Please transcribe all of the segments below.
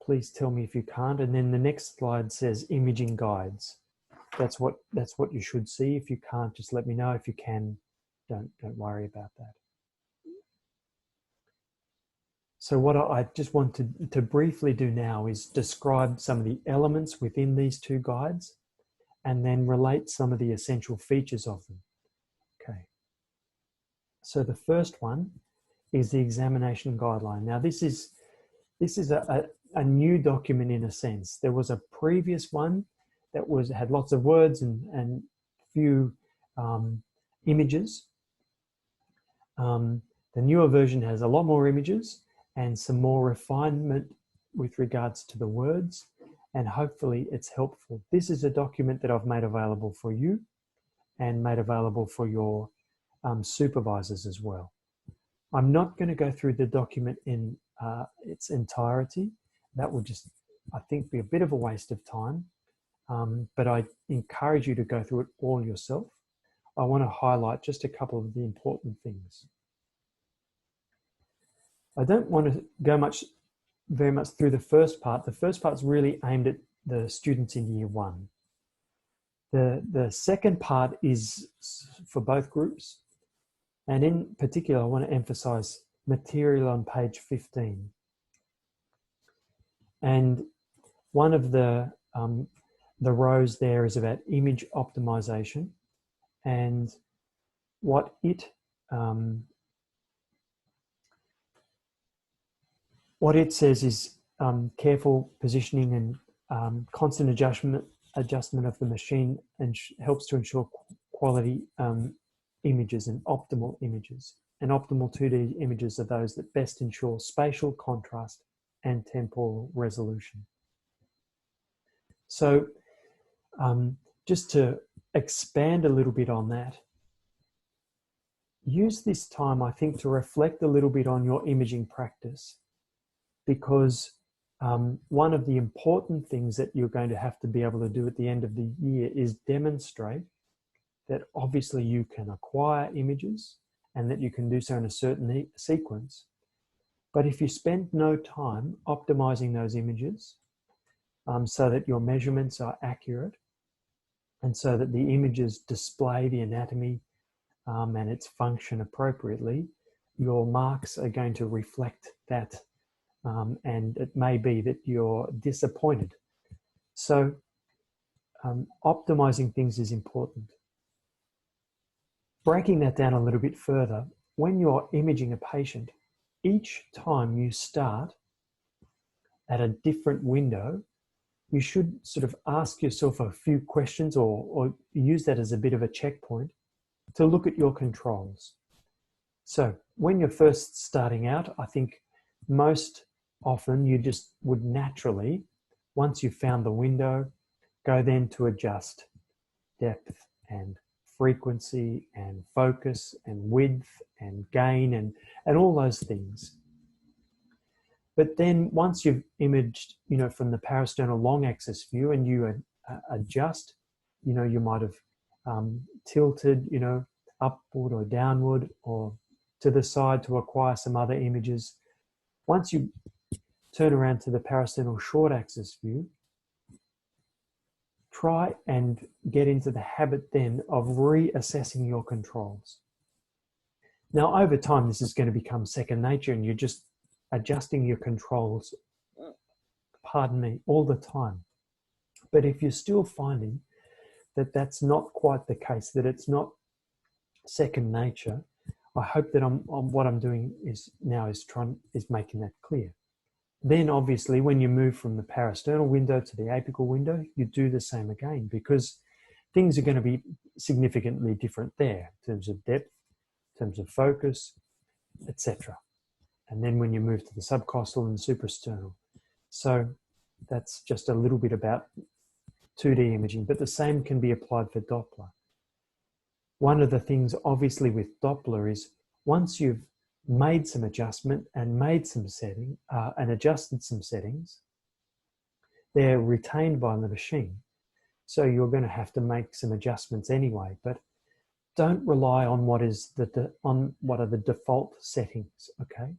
Please tell me if you can't. And then the next slide says imaging guides. That's what you should see. If you can't, just let me know. If you can, don't worry about that. So what I just want to briefly do now is describe some of the elements within these two guides and then relate some of the essential features of them. Okay. So the first one is the examination guideline. Now this is a new document in a sense. There was a previous one that had lots of words and few images. The newer version has a lot more images and some more refinement with regards to the words, and hopefully it's helpful. This is a document that I've made available for you and made available for your supervisors as well. I'm not going to go through the document in its entirety. That would just, I think, be a bit of a waste of time, but I encourage you to go through it all yourself. I want to highlight just a couple of the important things. I don't want to go very much through the first part. The first part's really aimed at the students in year one. The second part is for both groups. And in particular, I want to emphasize material on page 15. And one of the rows there is about image optimization, and what it says is careful positioning and constant adjustment of the machine, and helps to ensure quality images and optimal images. And optimal 2D images are those that best ensure spatial contrast and temporal resolution. So just to expand a little bit on that, use this time, I think, to reflect a little bit on your imaging practice, because one of the important things that you're going to have to be able to do at the end of the year is demonstrate that obviously you can acquire images and that you can do so in a certain sequence. But if you spend no time optimizing those images so that your measurements are accurate and so that the images display the anatomy and its function appropriately, your marks are going to reflect that, and it may be that you're disappointed. So optimizing things is important. Breaking that down a little bit further, when you're imaging a patient, each time you start at a different window, you should sort of ask yourself a few questions, or use that as a bit of a checkpoint to look at your controls. So when you're first starting out, I think most often you just would naturally, once you've found the window, go then to adjust depth and frequency and focus and width and gain and all those things. But then once you've imaged, from the parasternal long axis view, and you adjust, you might have tilted, upward or downward or to the side to acquire some other images. Once you turn around to the parasternal short axis view, try and get into the habit then of reassessing your controls. Now, over time, this is going to become second nature, and you're just adjusting your controls, all the time. But if you're still finding that that's not quite the case, that it's not second nature, I hope that what I'm doing is making that clear. Then obviously when you move from the parasternal window to the apical window, you do the same again, because things are going to be significantly different there in terms of depth, in terms of focus, etc. And then when you move to the subcostal and suprasternal. So that's just a little bit about 2D imaging, but the same can be applied for Doppler. One of the things obviously with Doppler is once you've made some adjustment and made some setting and adjusted some settings, they're retained by the machine. So you're going to have to make some adjustments anyway, but don't rely on what are the default settings, okay?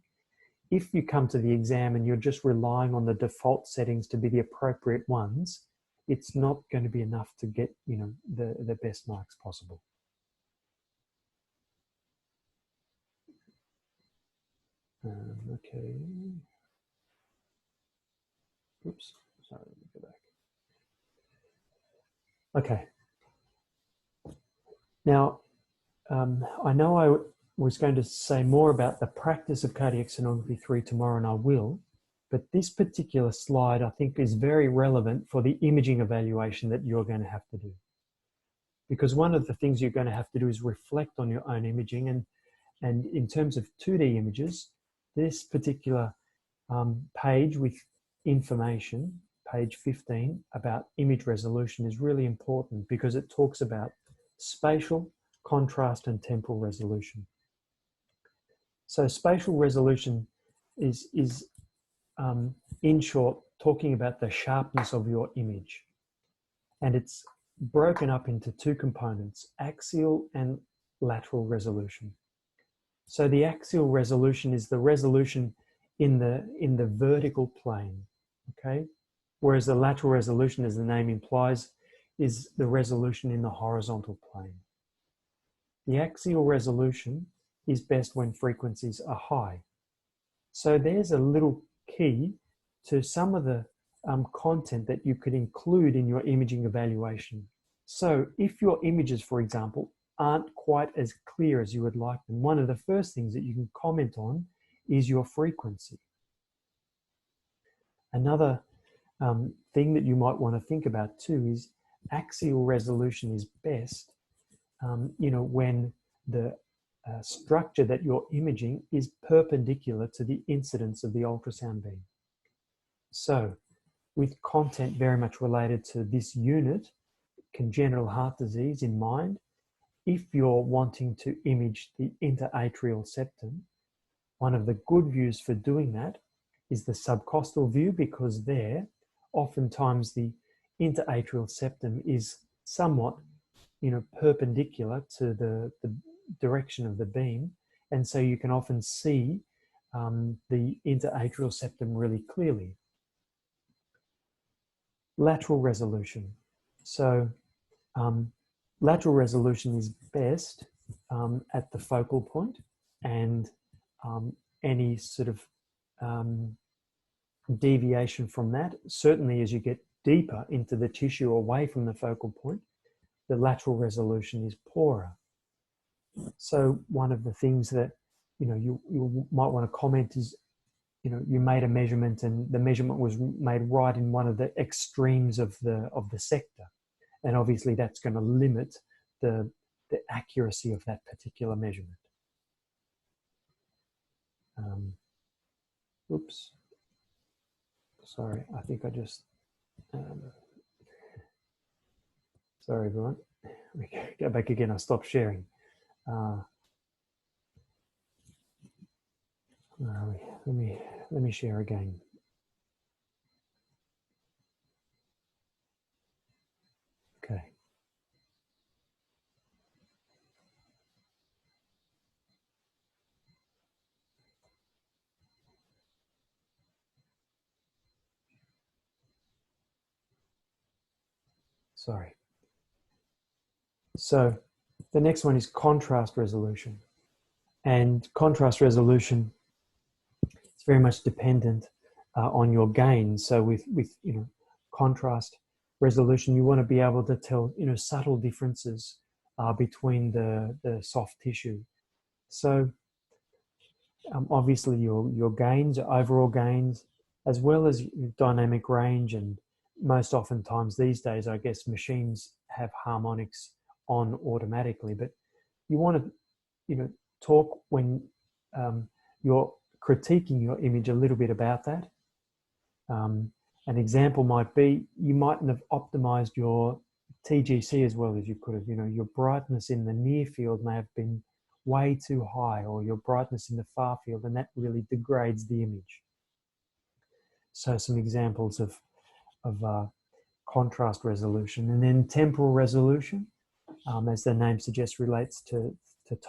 if you come to the exam and you're just relying on the default settings to be the appropriate ones, it's not going to be enough to get, you know, the best marks possible. Okay. Oops. Sorry, let me go back. Okay. Now, I know I was going to say more about the practice of cardiac sonography 3 tomorrow, and I will, but this particular slide I think is very relevant for the imaging evaluation that you're going to have to do. Because one of the things you're going to have to do is reflect on your own imaging, and in terms of 2D images, this particular page with information, page 15, about image resolution is really important because it talks about spatial, contrast, and temporal resolution. So spatial resolution is in short, talking about the sharpness of your image. And it's broken up into two components, axial and lateral resolution. So the axial resolution is the resolution in the vertical plane, okay? Whereas the lateral resolution, as the name implies, is the resolution in the horizontal plane. The axial resolution is best when frequencies are high. So there's a little key to some of the content that you could include in your imaging evaluation. So if your images, for example, aren't quite as clear as you would like them, one of the first things that you can comment on is your frequency. Another thing that you might want to think about too is axial resolution is best, you know, when the structure that you're imaging is perpendicular to the incidence of the ultrasound beam. So with content very much related to this unit, congenital heart disease in mind, if you're wanting to image the interatrial septum, one of the good views for doing that is the subcostal view, because there, oftentimes the interatrial septum is somewhat, you know, perpendicular to the direction of the beam. And so you can often see the interatrial septum really clearly. Lateral resolution. So lateral resolution is best at the focal point, and any sort of deviation from that, certainly as you get deeper into the tissue away from the focal point, the lateral resolution is poorer. So one of the things that, you know, you might want to comment is, you know, you made a measurement and the measurement was made right in one of the extremes of the sector, and obviously that's going to limit the accuracy of that particular measurement. Oops, sorry, I think I just sorry everyone, we go back again. I stopped sharing. Let me share again. Okay. Sorry. So the next one is contrast resolution. And contrast resolution is very much dependent on your gain. So with you know, contrast resolution, you want to be able to tell, you know, subtle differences between the soft tissue. So obviously your gains, your overall gains, as well as dynamic range, and most oftentimes these days, I guess machines have harmonics on automatically, but you want to, you know, talk when you're critiquing your image a little bit about that. An example might be, you mightn't have optimized your TGC as well as you could have. You know, your brightness in the near field may have been way too high, or your brightness in the far field, and that really degrades the image. So some examples of contrast resolution. And then temporal resolution, as the name suggests, relates to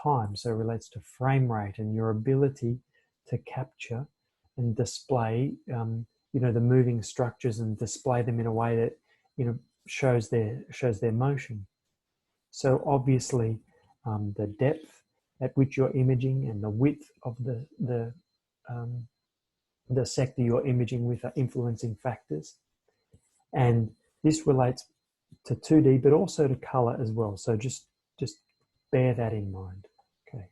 time, so relates to frame rate and your ability to capture and display, the moving structures and display them in a way that, shows their motion. So obviously, the depth at which you're imaging and the width of the sector you're imaging with are influencing factors. And this relates to 2D, but also to color as well. So just bear that in mind. Okay.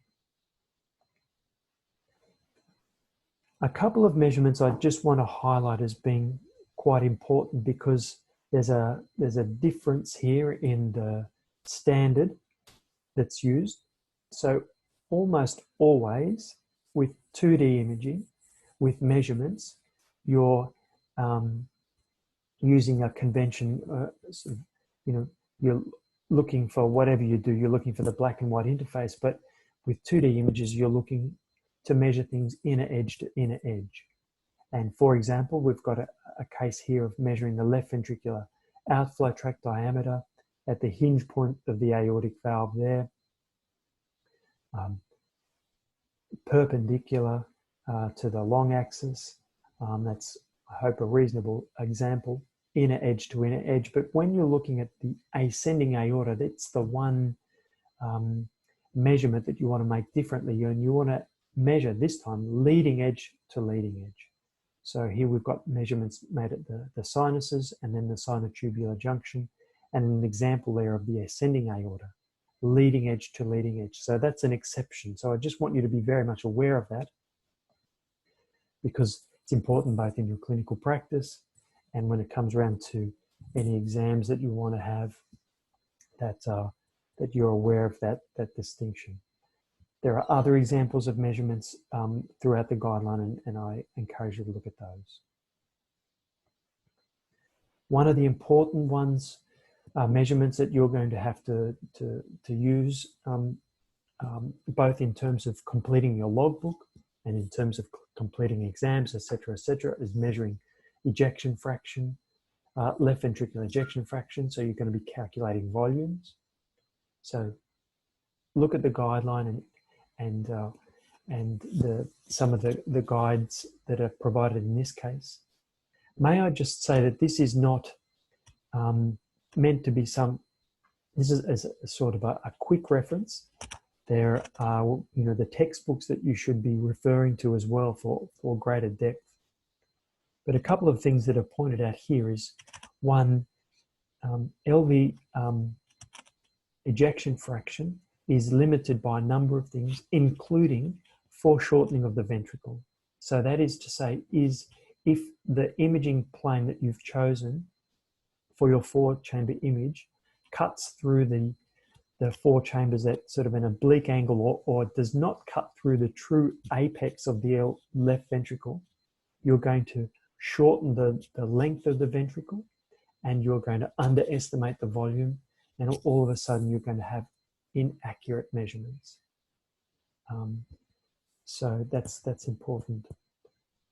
A couple of measurements I just want to highlight as being quite important, because there's a difference here in the standard that's used. So almost always with 2D imaging, with measurements, you're using a convention, you're looking for whatever you do, you're looking for the black and white interface, but with 2D images, you're looking to measure things inner edge to inner edge. And for example, we've got a case here of measuring the left ventricular outflow tract diameter at the hinge point of the aortic valve there, perpendicular to the long axis. That's, I hope, a reasonable example, inner edge to inner edge. But when you're looking at the ascending aorta, that's the one measurement that you want to make differently, and you want to measure this time leading edge to leading edge. So here we've got measurements made at the sinuses and then the sinotubular junction, and an example there of the ascending aorta, leading edge to leading edge. So that's an exception. So I just want you to be very much aware of that, because it's important both in your clinical practice and when it comes around to any exams that you want to have, that you're aware of that distinction. There are other examples of measurements throughout the guideline, and I encourage you to look at those. One of the important ones, measurements that you're going to have to use, both in terms of completing your logbook and in terms of completing exams, etc., is measuring ejection fraction, left ventricular ejection fraction. So you're going to be calculating volumes. So look at the guideline and some of the guides that are provided in this case. May I just say that this is not meant to be this is as a sort of a quick reference. There are, the textbooks that you should be referring to as well for greater depth. But a couple of things that are pointed out here is, one, LV ejection fraction is limited by a number of things, including foreshortening of the ventricle. So that is to say, if the imaging plane that you've chosen for your 4-chamber image cuts through the 4 chambers at sort of an oblique angle, or does not cut through the true apex of the left ventricle, you're going to shorten the length of the ventricle, and you're going to underestimate the volume, and all of a sudden you're going to have inaccurate measurements. So that's important.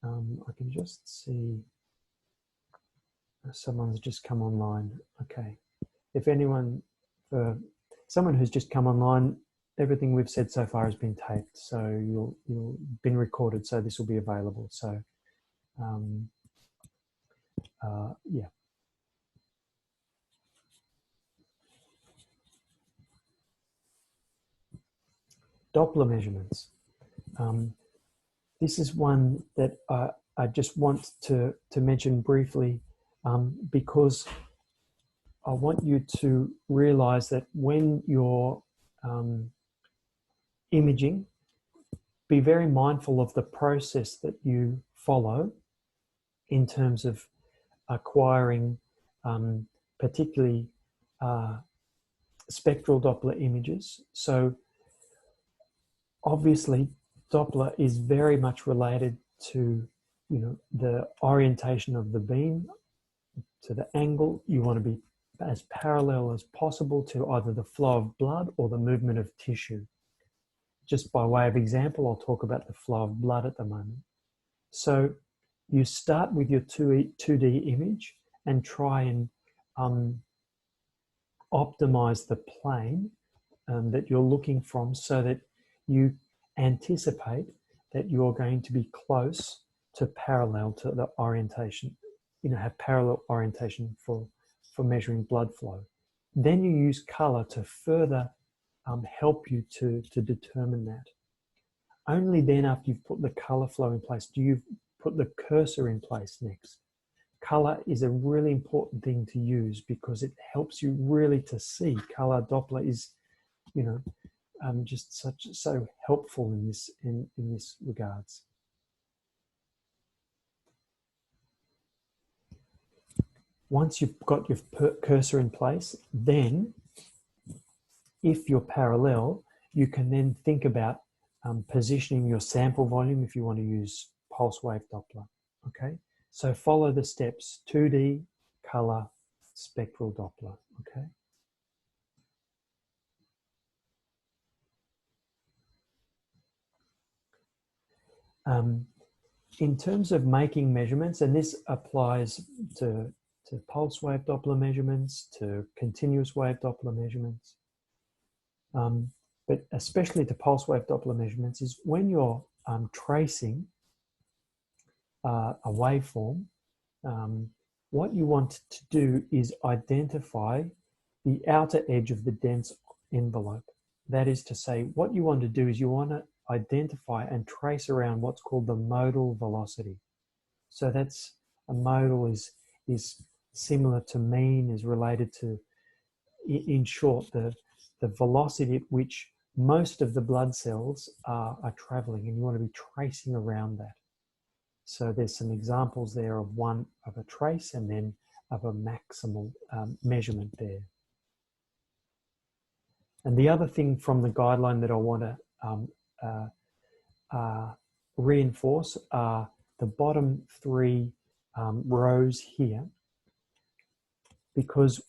I can just see someone's just come online. Okay, if someone who's just come online, everything we've said so far has been taped, so you'll been recorded, so this will be available. So yeah. Doppler measurements. This is one that I just want to mention briefly, because I want you to realize that when you're imaging, be very mindful of the process that you follow in terms of acquiring particularly spectral Doppler images. So obviously Doppler is very much related to the orientation of the beam, to the angle. You want to be as parallel as possible to either the flow of blood or the movement of tissue. Just by way of example, I'll talk about the flow of blood at the moment. So you start with your 2D image and try and optimize the plane that you're looking from, so that you anticipate that you're going to be close to parallel to the orientation, have parallel orientation for measuring blood flow. Then you use color to further help you to determine that. Only then, after you've put the color flow in place, do you put the cursor in place next. Color is a really important thing to use because it helps you really to see. Color Doppler is, just so helpful in this regards. Once you've got your cursor in place, then if you're parallel, you can then think about positioning your sample volume if you want to use pulse wave Doppler. Okay, so follow the steps: 2D, color, spectral Doppler. Okay. In terms of making measurements, and this applies to pulse wave Doppler measurements, to continuous wave Doppler measurements, but especially to pulse wave Doppler measurements, is when you're tracing a waveform, what you want to do is identify the outer edge of the dense envelope. That is to say, what you want to do is you want to identify and trace around what's called the modal velocity. So that's a modal is similar to mean, is related to, in short, the velocity at which most of the blood cells are traveling, and you want to be tracing around that. So there's some examples there of one of a trace and then of a maximal measurement there. And the other thing from the guideline that I want to reinforce are the bottom three rows here, because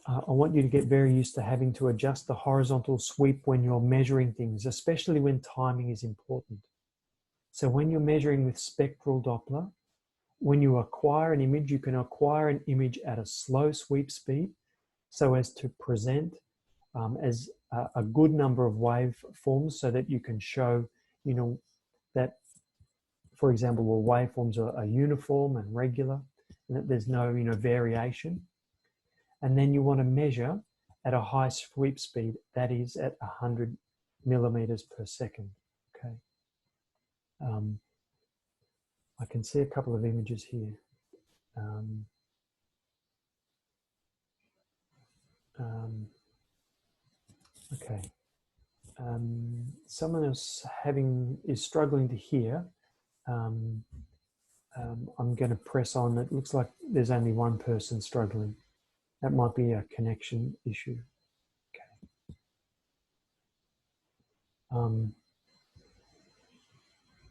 I want you to get very used to having to adjust the horizontal sweep when you're measuring things, especially when timing is important. So when you're measuring with spectral Doppler, when you acquire an image, you can acquire an image at a slow sweep speed so as to present as a good number of waveforms, so that you can show, that, for example, the waveforms are uniform and regular, and that there's no, variation. And then you want to measure at a high sweep speed, that is at 100 millimeters per second. Okay. I can see a couple of images here. Okay. Someone else is struggling to hear. I'm going to press on. It looks like there's only one person struggling. That might be a connection issue. Okay.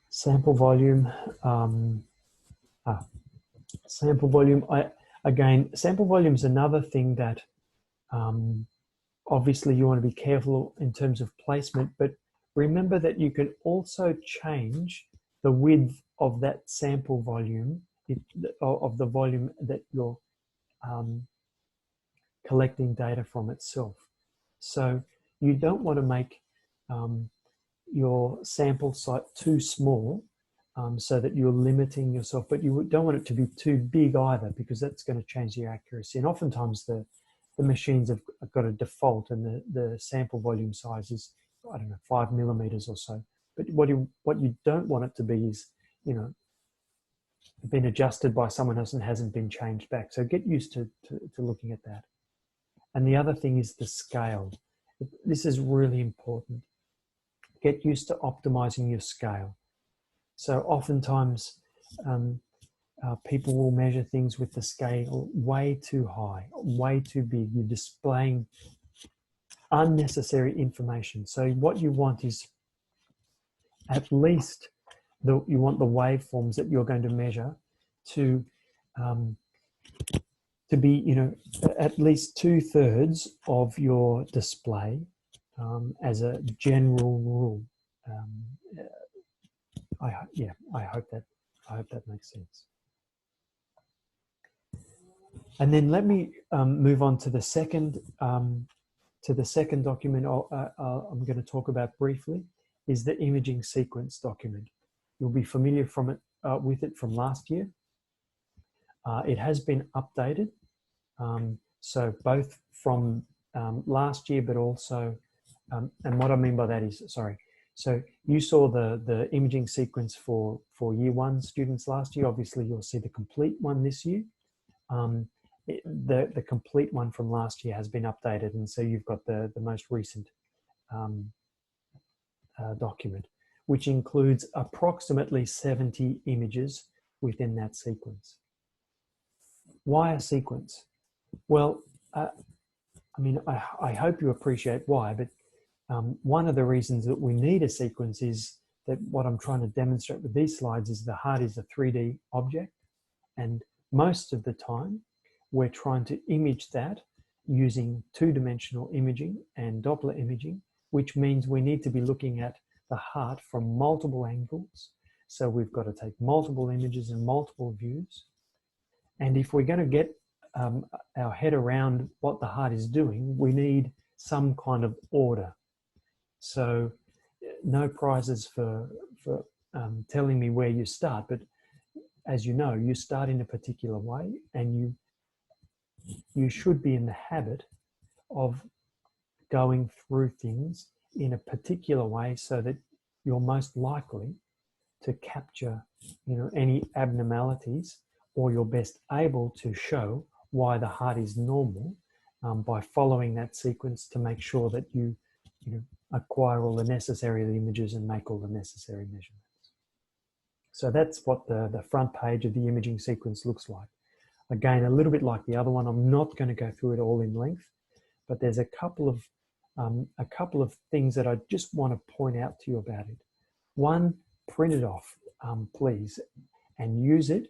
Sample volume. Sample volume. Sample volume is another thing that obviously you want to be careful in terms of placement, but remember that you can also change the width of that sample volume, of the volume that you're collecting data from itself. So you don't want to make your sample site too small so that you're limiting yourself, but you don't want it to be too big either, because that's going to change the accuracy. And oftentimes the machines have got a default, and the sample volume size is, 5 millimeters or so. But what you don't want it to be is, been adjusted by someone else and hasn't been changed back. So get used to looking at that. And the other thing is the scale. This is really important. Get used to optimizing your scale. So oftentimes people will measure things with the scale way too high, way too big. You're displaying unnecessary information. So what you want is at least you want the waveforms that you're going to measure to be, at least 2/3 of your display as a general rule. I hope that makes sense. And then let me move on to the second document I'm going to talk about briefly, is the imaging sequence document. You'll be familiar with it from last year. It has been updated. So both from last year, but also, and what I mean by that is, sorry, so you saw the imaging sequence for year one students last year. Obviously, you'll see the complete one this year. The complete one from last year has been updated, and so you've got the most recent document, which includes approximately 70 images within that sequence. Why a sequence? Well, I mean, I hope you appreciate why, but one of the reasons that we need a sequence is that what I'm trying to demonstrate with these slides is the heart is a 3D object, and most of the time we're trying to image that using two-dimensional imaging and Doppler imaging, which means we need to be looking at the heart from multiple angles. So we've got to take multiple images and multiple views. And if we're going to get our head around what the heart is doing, we need some kind of order. So no prizes for telling me where you start, but as you know, you start in a particular way, and you should be in the habit of going through things in a particular way so that you're most likely to capture, you know, any abnormalities, or you're best able to show why the heart is normal by following that sequence to make sure that you acquire all the necessary images and make all the necessary measurements. So that's what the front page of the imaging sequence looks like. Again, a little bit like the other one, I'm not going to go through it all in length, but there's a couple of things that I just want to point out to you about it. One, print it off, please, and use it.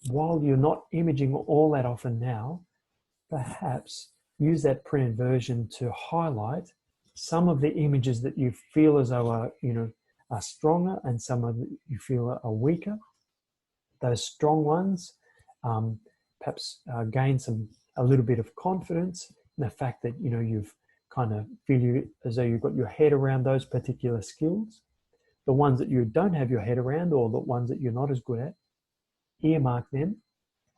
While you're not imaging all that often now, perhaps use that printed version to highlight some of the images that you feel as though are stronger, and some of them you feel are weaker. Those strong ones, perhaps gain a little bit of confidence in the fact that you've kind of feel as though you've got your head around those particular skills. The ones that you don't have your head around, or the ones that you're not as good at, earmark them,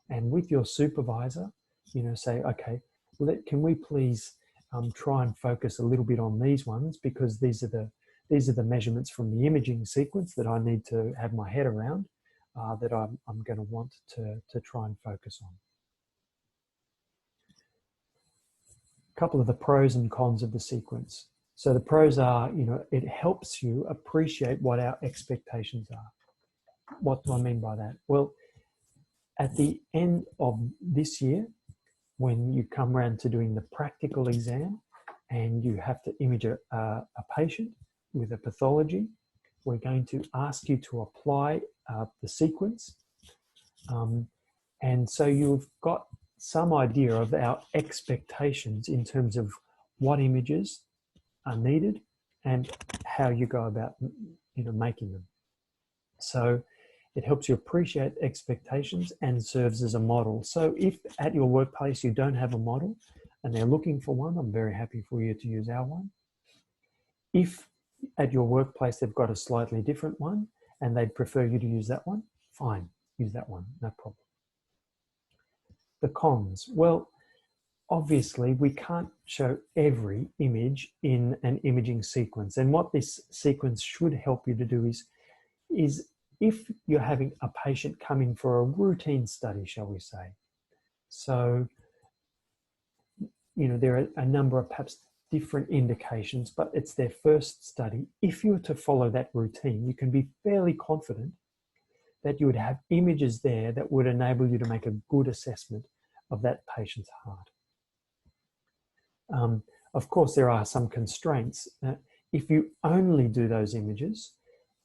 and with your supervisor, say, okay, can we please try and focus a little bit on these ones, because these are the measurements from the imaging sequence that I need to have my head around, that I'm going to want to try and focus on. A couple of the pros and cons of the sequence. So the pros are, it helps you appreciate what our expectations are. What do I mean by that? Well, at the end of this year, when you come around to doing the practical exam and you have to image a patient with a pathology, we're going to ask you to apply the sequence. And so you've got some idea of our expectations in terms of what images are needed and how you go about making them. So it helps you appreciate expectations and serves as a model. So if at your workplace you don't have a model and they're looking for one, I'm very happy for you to use our one. If at your workplace they've got a slightly different one and they'd prefer you to use that one, fine, use that one, no problem. The cons. Well, obviously we can't show every image in an imaging sequence. And what this sequence should help you to do is if you're having a patient come in for a routine study, shall we say. So, there are a number of perhaps different indications, but it's their first study. If you were to follow that routine, you can be fairly confident that you would have images there that would enable you to make a good assessment of that patient's heart. Of course, there are some constraints. If you only do those images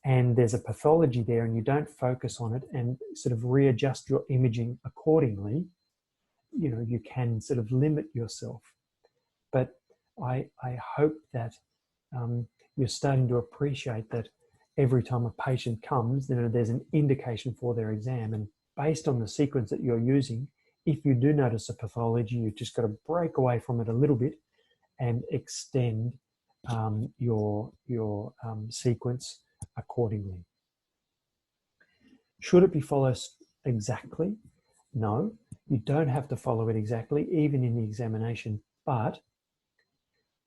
and there's a pathology there and you don't focus on it and sort of readjust your imaging accordingly, you can sort of limit yourself. But I hope that you're starting to appreciate that every time a patient comes, there's an indication for their exam. And based on the sequence that you're using, if you do notice a pathology, you've just got to break away from it a little bit and extend your sequence accordingly. Should it be followed exactly? No, you don't have to follow it exactly, even in the examination, but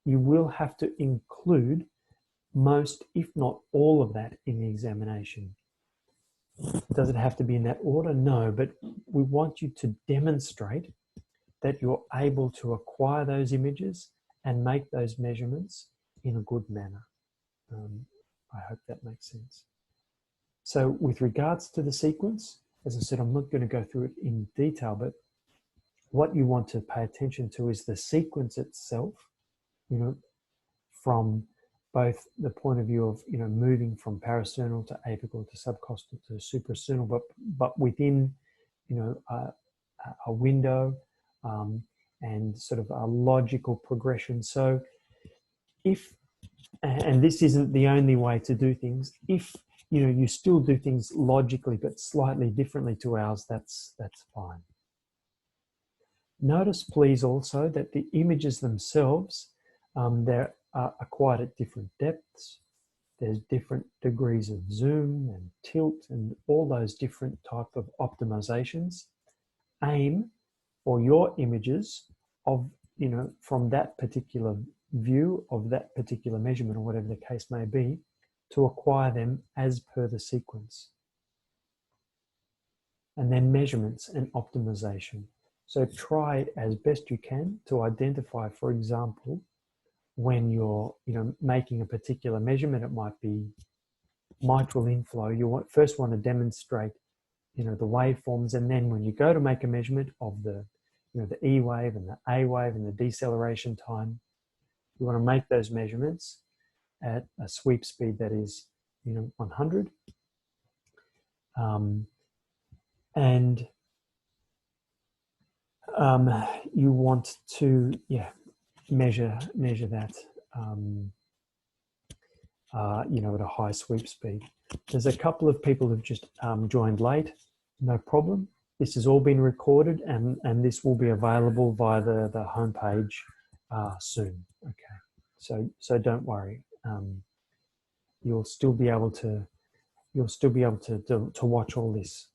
you will have to include most, if not all of that in the examination. Does it have to be in that order? No, but we want you to demonstrate that you're able to acquire those images and make those measurements in a good manner. I hope that makes sense. So with regards to the sequence, as I said, I'm not going to go through it in detail, but what you want to pay attention to is the sequence itself, from both the point of view of, moving from parasternal to apical to subcostal to suprasternal, but within, a window, and sort of a logical progression. So if, and this isn't the only way to do things, if you still do things logically but slightly differently to ours, that's fine. Notice please also that the images themselves, they're acquired at different depths. There's different degrees of zoom and tilt and all those different type of optimizations. Aim for your images of, from that particular view of that particular measurement or whatever the case may be, to acquire them as per the sequence. And then measurements and optimization. So try as best you can to identify, for example, when you're making a particular measurement, it might be mitral inflow. You first want to demonstrate the waveforms, and then when you go to make a measurement of the the E wave and the A wave and the deceleration time, you want to make those measurements at a sweep speed that is 100, and you want to measure that at a high sweep speed. There's a couple of people who've just joined late. No problem. This has all been recorded, and this will be available via the homepage soon. Okay, so don't worry. You'll still be able to watch all this.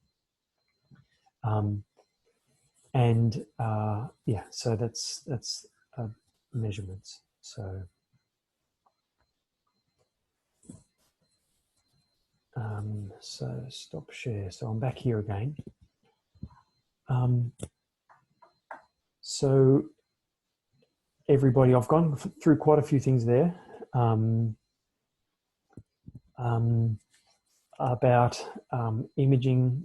So that's measurements. So stop share. So I'm back here again. So everybody, I've gone through quite a few things there about imaging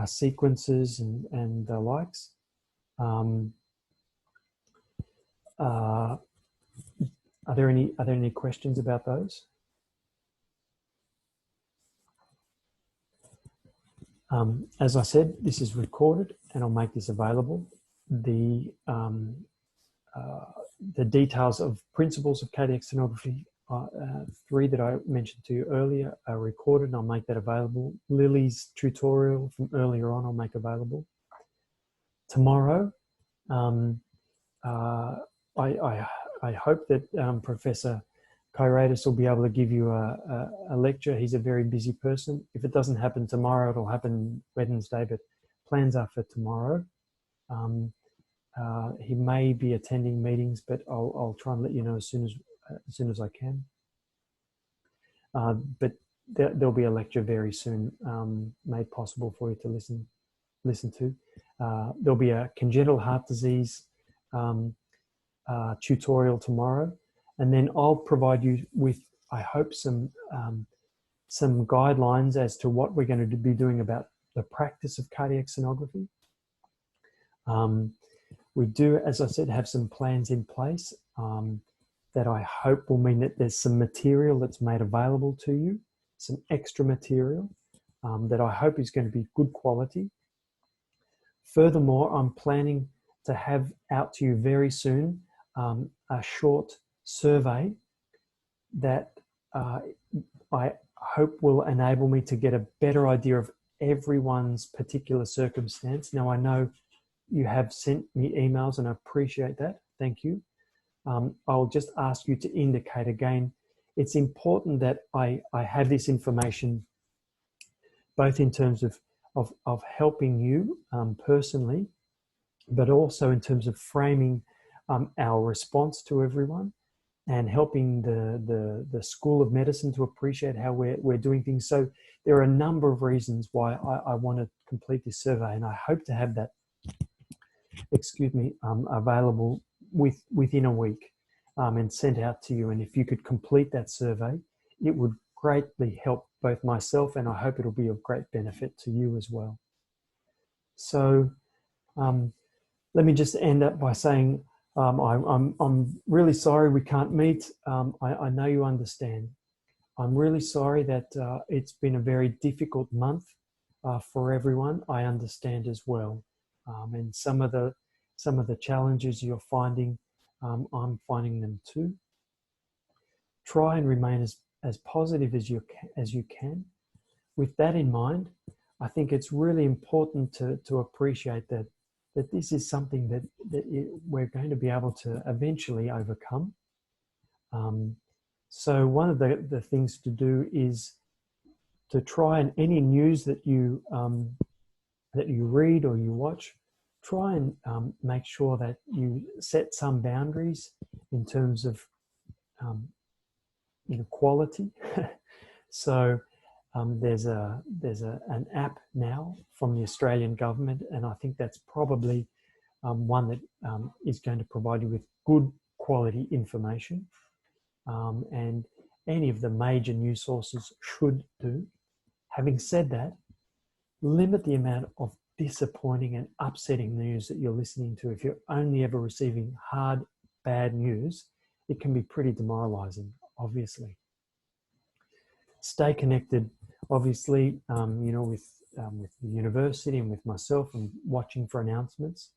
sequences and the likes. Are there any questions about those? As I said, this is recorded and I'll make this available. The details of principles of cardiac sonography, 3 that I mentioned to you earlier, are recorded, and I'll make that available. Lily's tutorial from earlier on, I'll make available. Tomorrow, I hope that Professor Kyriadis will be able to give you a lecture. He's a very busy person. If it doesn't happen tomorrow, it'll happen Wednesday, but plans are for tomorrow. He may be attending meetings, but I'll try and let you know as soon as I can. But there'll be a lecture very soon made possible for you to listen to. There'll be a congenital heart disease tutorial tomorrow, and then I'll provide you with, I hope, some guidelines as to what we're going to be doing about the practice of cardiac sonography. We do, as I said, have some plans in place that I hope will mean that there's some material that's made available to you, some extra material that I hope is going to be good quality. Furthermore, I'm planning to have out to you very soon a short survey that I hope will enable me to get a better idea of everyone's particular circumstance. Now, I know you have sent me emails and I appreciate that. Thank you. I'll just ask you to indicate again, it's important that I have this information both in terms of helping you personally, but also in terms of framing our response to everyone and helping the School of Medicine to appreciate how we're doing things. So there are a number of reasons why I want to complete this survey, and I hope to have that, available within a week and sent out to you. And if you could complete that survey, it would greatly help both myself, and I hope it'll be of great benefit to you as well. So let me just end up by saying I'm really sorry we can't meet. I know you understand. I'm really sorry that it's been a very difficult month for everyone. I understand as well, and some of the challenges you're finding, I'm finding them too. Try and remain as positive as you can. With that in mind, I think it's really important to appreciate that this is something that we're going to be able to eventually overcome. So one of the things to do is to try, and any news that you read or you watch, try and make sure that you set some boundaries in terms of quality. So there's an app now from the Australian government, and I think that's probably one that is going to provide you with good quality information, and any of the major news sources should do. Having said that, limit the amount of disappointing and upsetting news that you're listening to. If you're only ever receiving hard, bad news, it can be pretty demoralizing, obviously. Stay connected, obviously, with the university and with myself, and watching for announcements.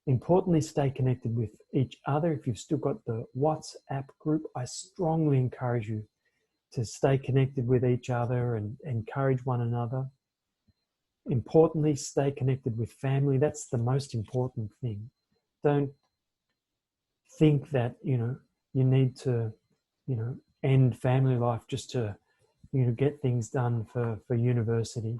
Importantly, stay connected with each other. If you've still got the WhatsApp group, I strongly encourage you to stay connected with each other and encourage one another. Importantly, stay connected with family. That's the most important thing. Don't think that, you need to, end family life just to, get things done for university.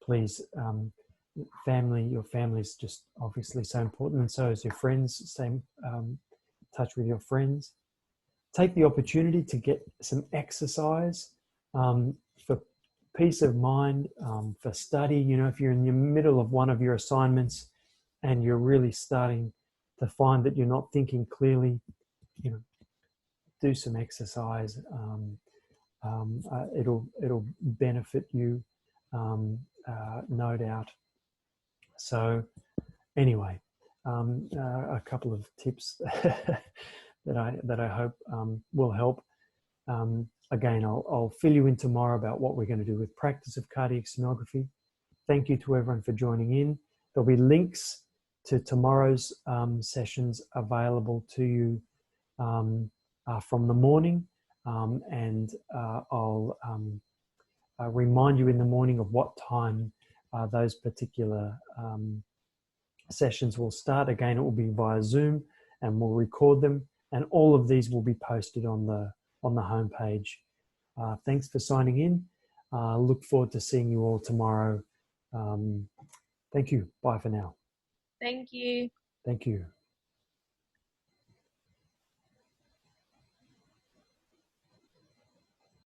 Please, your family is just obviously so important, and so is your friends. Stay in touch with your friends. Take the opportunity to get some exercise for peace of mind, for study. If you're in the middle of one of your assignments and you're really starting to find that you're not thinking clearly, do some exercise. It'll benefit you, no doubt. So anyway, a couple of tips that I hope will help. Again, I'll fill you in tomorrow about what we're going to do with practice of cardiac sonography. Thank you to everyone for joining in. There'll be links to tomorrow's sessions available to you from the morning, and I'll remind you in the morning of what time those particular sessions will start. Again, it will be via Zoom, and we'll record them, and all of these will be posted on the homepage. Thanks for signing in. Look forward to seeing you all tomorrow. Thank you. Bye for now. Thank you. Thank you.